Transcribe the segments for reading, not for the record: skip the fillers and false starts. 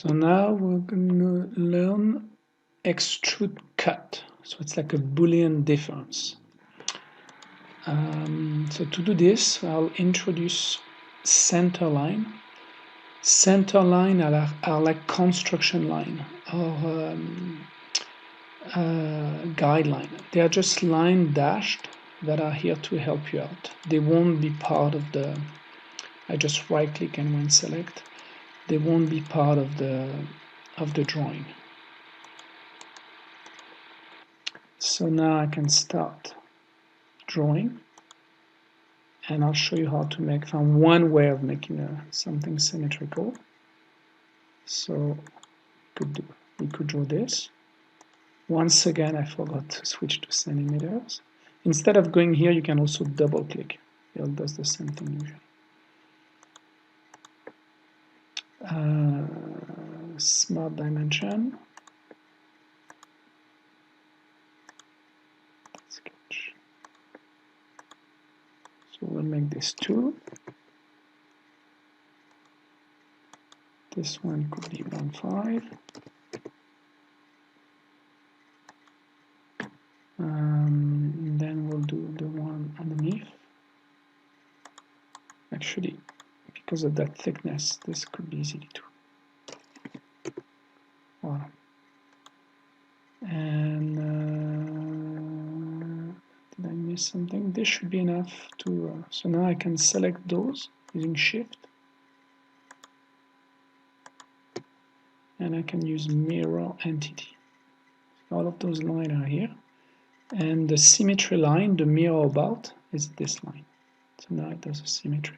So now we're going to learn extrude cut. So it's like a Boolean difference. So to do this, I'll introduce center line. Center line are like construction line or guideline. They are just line dashed that are here to help you out. They won't be part of the, I just right click and when select, they won't be part of the drawing. So now I can start drawing, and I'll show you how to make one way of making something symmetrical. So we could draw this. Once again, I forgot to switch to centimeters. Instead of going here, you can also double click. It does the same thing usually. Smart dimension. Sketch. So we'll make this 2. This one could be 1.5. Then we'll do the one underneath. Actually, because of that thickness, this could be easy to. Wow. And did I miss something? This should be enough to. So now I can select those using Shift, and I can use mirror entity. All of those lines are here, and the symmetry line, the mirror about, is this line. So now it does a symmetry.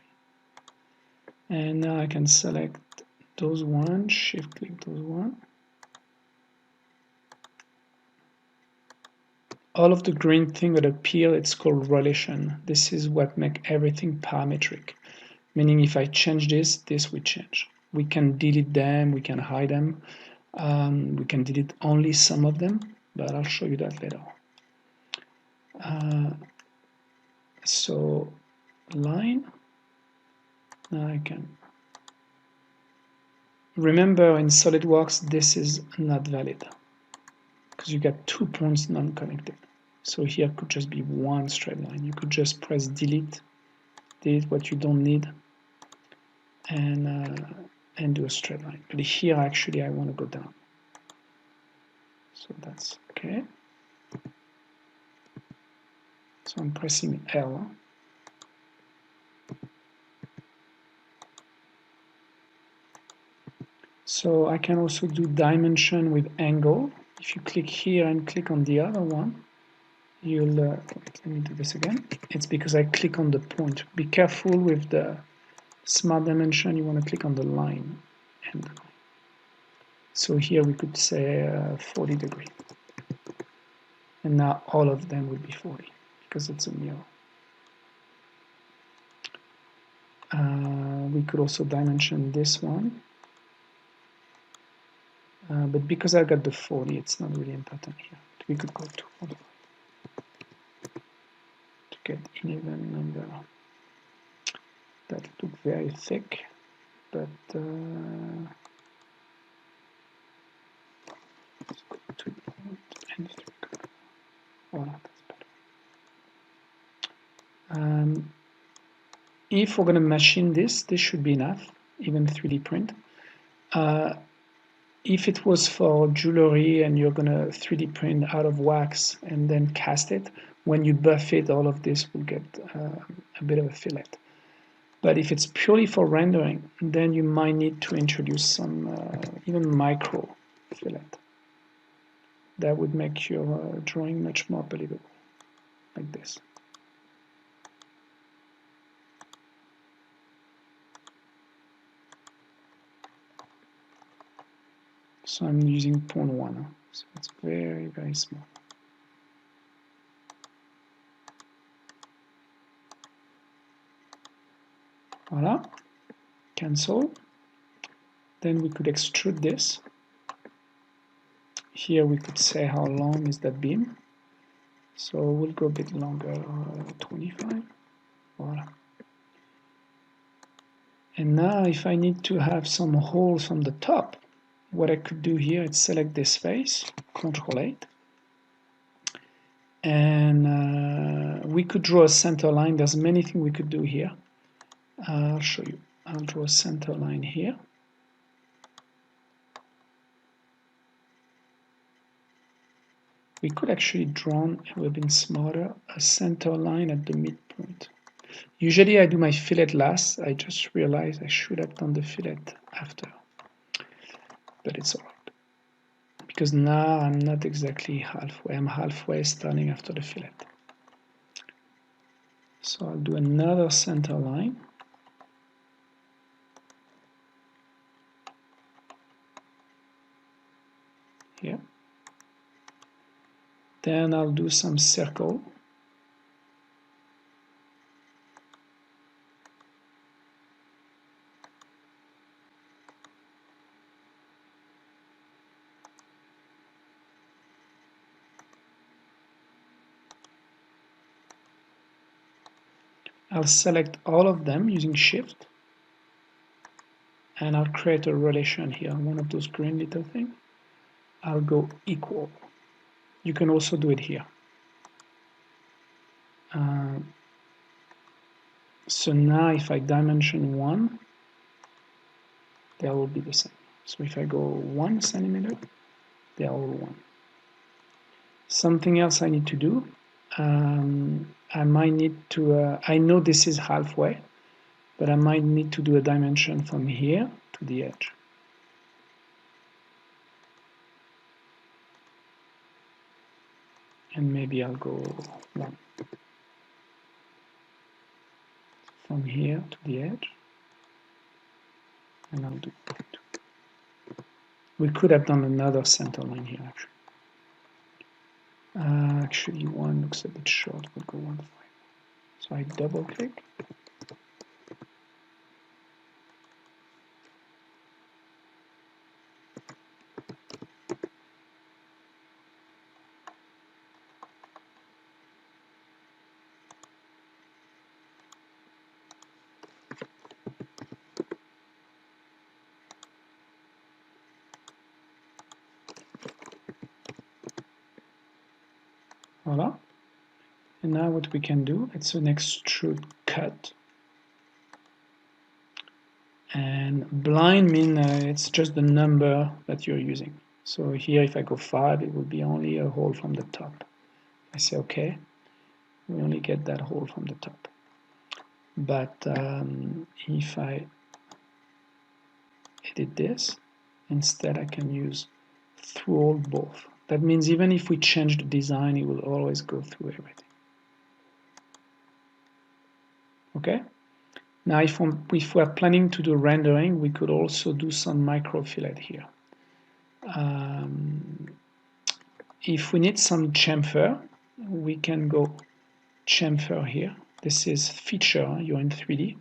And now I can select those one, shift click those one. All of the green thing that appear, it's called relation. This is what makes everything parametric. Meaning if I change this, this will change. We can delete them, we can hide them. We can delete only some of them, but I'll show you that later. So line. Now I can remember in SolidWorks this is not valid because you get 2 points non-connected. So here could just be one straight line. You could just press delete what you don't need and do a straight line. But here actually I want to go down. So that's okay. So I'm pressing L. So I can also do dimension with angle. If you click here and click on the other one, you'll, let me do this again. It's because I click on the point. Be careful with the smart dimension, you want to click on the line. And so here we could say 40 degrees. And now all of them would be 40 because it's a mirror. We could also dimension this one. But because I got the 40, it's not really important here. We could go to 45 to get an even number. That look very thick, but let's go to voilà, that's better. If we're going to machine this should be enough, even 3D print. If it was for jewelry and you're going to 3D print out of wax and then cast it, when you buff it, all of this will get a bit of a fillet. But if it's purely for rendering, then you might need to introduce some even micro fillet. That would make your drawing much more believable, like this. So I'm using 0.1, so it's very, very small. Voila, cancel. Then we could extrude this. Here we could say how long is that beam. So we'll go a bit longer, 25. Voila. And now if I need to have some holes from the top, what I could do here is select this face, Control 8, and we could draw a center line. There's many things we could do here. I'll show you. I'll draw a center line here. We could actually draw, it would have been smarter, a center line at the midpoint. Usually I do my fillet last. I just realized I should have done the fillet after. But it's alright. Because now I'm not exactly halfway. I'm halfway starting after the fillet. So I'll do another center line. Here. Then I'll do some circle. I'll select all of them using Shift, and I'll create a relation here, one of those green little things. I'll go equal. You can also do it here. So now if I dimension 1, they will be the same. So if I go 1 centimeter, they are all 1. Something else I need to do, I might need to, I know this is halfway, but I might need to do a dimension from here to the edge. And maybe I'll go 1. From here to the edge. And I'll do 2. We could have done another center line here, actually. Actually, 1 looks a bit short. We'll go 1.5. So I double click. Voila. And now what we can do, it's an extrude cut. And blind means it's just the number that you're using. So here if I go 5, it will be only a hole from the top. I say OK, we only get that hole from the top. But if I edit this, instead I can use through all both. That means even if we change the design, it will always go through everything. Okay? Now if we're planning to do rendering, we could also do some micro fillet here. If we need some chamfer, we can go chamfer here. This is feature, you're in 3D,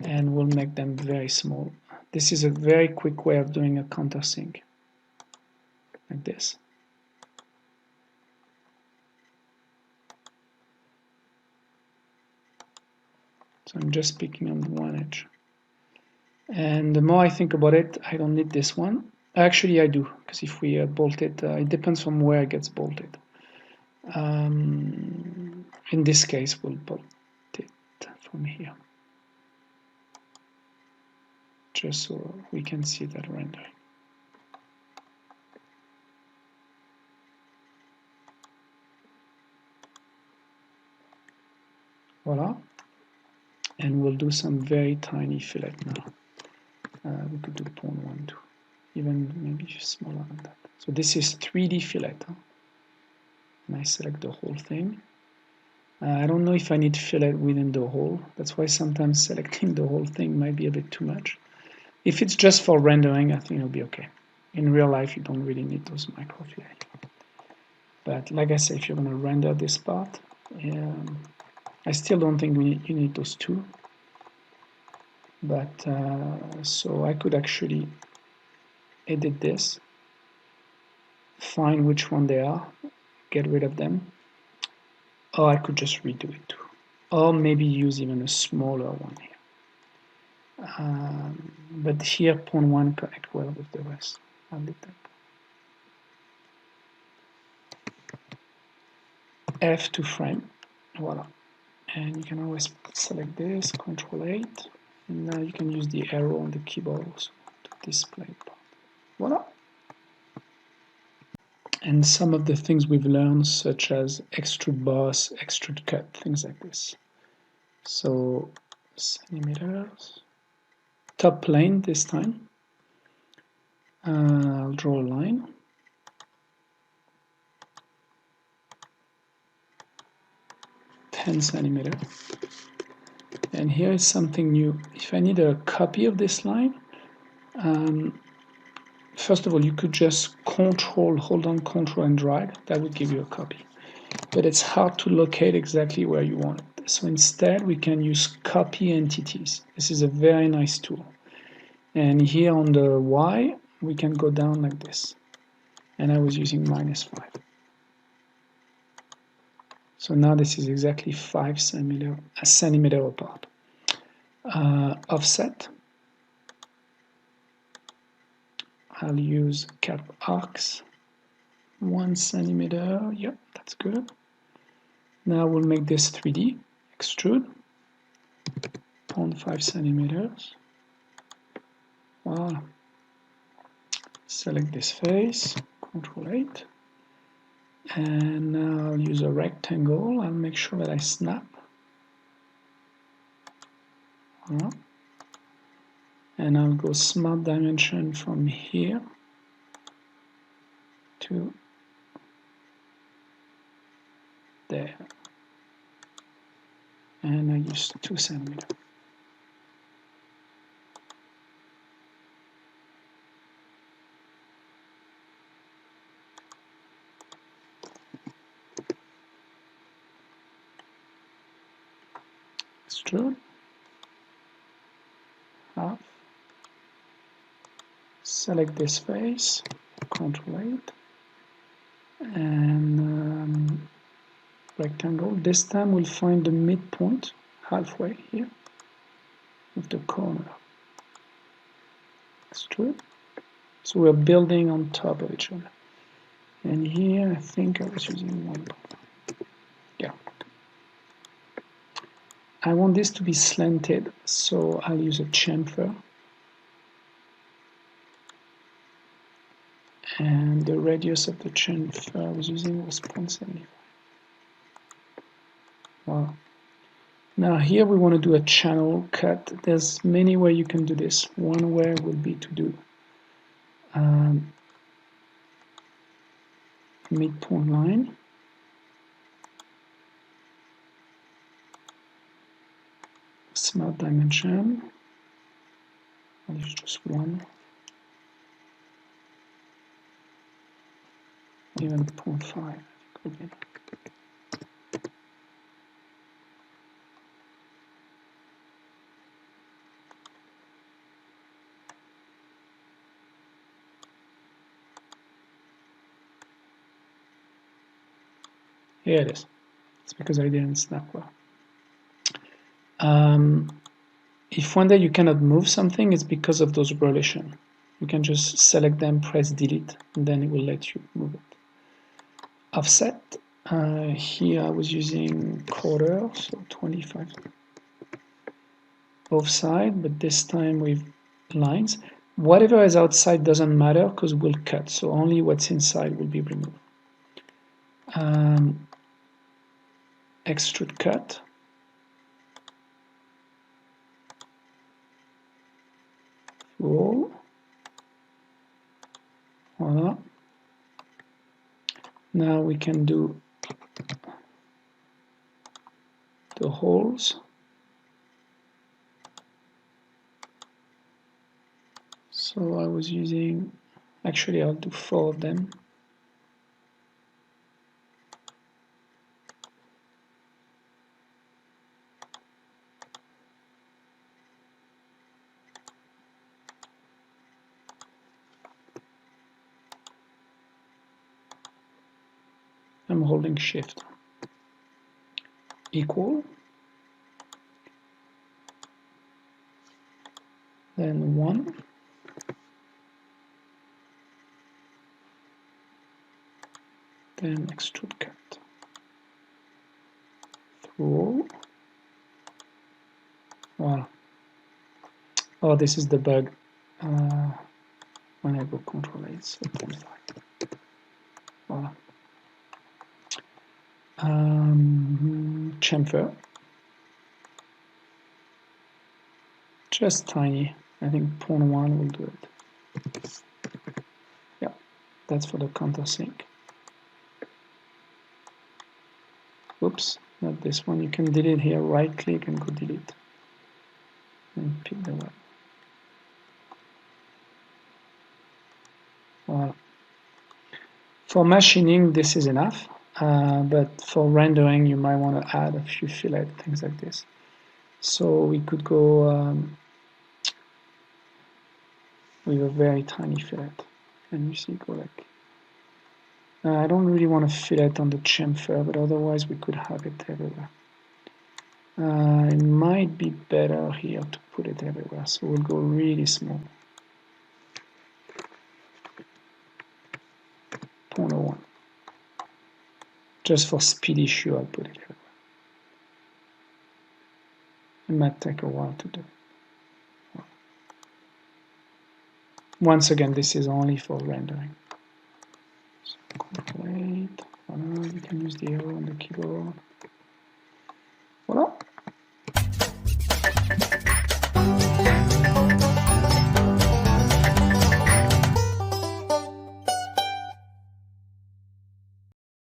and we'll make them very small. This is a very quick way of doing a countersink, like this. So I'm just picking on one edge. And the more I think about it, I don't need this one. Actually, I do, because if we bolt it, it depends from where it gets bolted. In this case, we'll bolt it from here, just so we can see that rendering. Voila. And we'll do some very tiny fillet now. We could do 0.1 too, even maybe smaller than that. So this is 3D fillet. Huh? And I select the whole thing. I don't know if I need fillet within the hole. That's why sometimes selecting the whole thing might be a bit too much. If it's just for rendering, I think it'll be okay. In real life, you don't really need those micro fillet. But like I said, if you're going to render this part, I still don't think you need those two. But so I could actually edit this, find which one they are, get rid of them, or I could just redo it too, or maybe use even a smaller one here. But here 0.1 connect well with the rest. I'll leave that. F to frame, voila. And you can always select this, Control 8, and now you can use the arrow on the keyboard also to display part. Voila. And some of the things we've learned, such as extrude boss, extrude cut, things like this. So centimeters, top plane this time. I'll draw a line. cm. And here is something new. If I need a copy of this line, first of all, you could just hold down Control and drag. That would give you a copy. But it's hard to locate exactly where you want it. So instead, we can use copy entities. This is a very nice tool. And here on the Y, we can go down like this. And I was using -5. So now this is exactly 5 centimeter apart. Offset. I'll use cap arcs. 1 centimeter. Yep, that's good. Now we'll make this 3D. Extrude. 0.5 centimeters. Wow. Select this face. Control 8. And now I'll use a rectangle. I'll make sure that I snap. And I'll go smart dimension from here to there. And I use 2 centimeters. Extrude. Half. Select this face, Control 8, and rectangle. This time we'll find the midpoint halfway here with the corner. Extrude. So we're building on top of each other. And here I think I was using 1. Yeah. I want this to be slanted, so I'll use a chamfer. And the radius of the chamfer I was using was 0.75. Wow. Now here we want to do a channel cut. There's many ways you can do this. One way would be to do midpoint line. Smart dimension. I'll use just 1. Even 0.5 could be. Here it is. It's because I didn't snap well. If one day you cannot move something, it's because of those relations. You can just select them, press delete, and then it will let you move it. Offset. Here I was using quarter, so 25 both sides, but this time with lines. Whatever is outside doesn't matter because we'll cut, so only what's inside will be removed. Extrude cut. Roll. Voila. Now we can do the holes. So I was using, actually I'll do 4 of them. I'm holding shift. Equal. Then 1. then extrude cut through. Wow. Oh, this is the bug. When I go Control 8, so voilà. Chamfer. Just tiny. I think 0.1 will do it. Yeah, that's for the countersink. Oops, not this one. You can delete here, right click and go delete. And pick the one. Voilà. For machining, this is enough, but for rendering, you might want to add a few fillet, things like this. So we could go with a very tiny fillet. And you see, go like. I don't really want to fillet on the chamfer, but otherwise we could have it everywhere. It might be better here to put it everywhere, so we'll go really small. 0.01. Just for speed issue, I'll put it everywhere. It might take a while to do. Once again, this is only for rendering. So Control 8. You can use the arrow on the keyboard.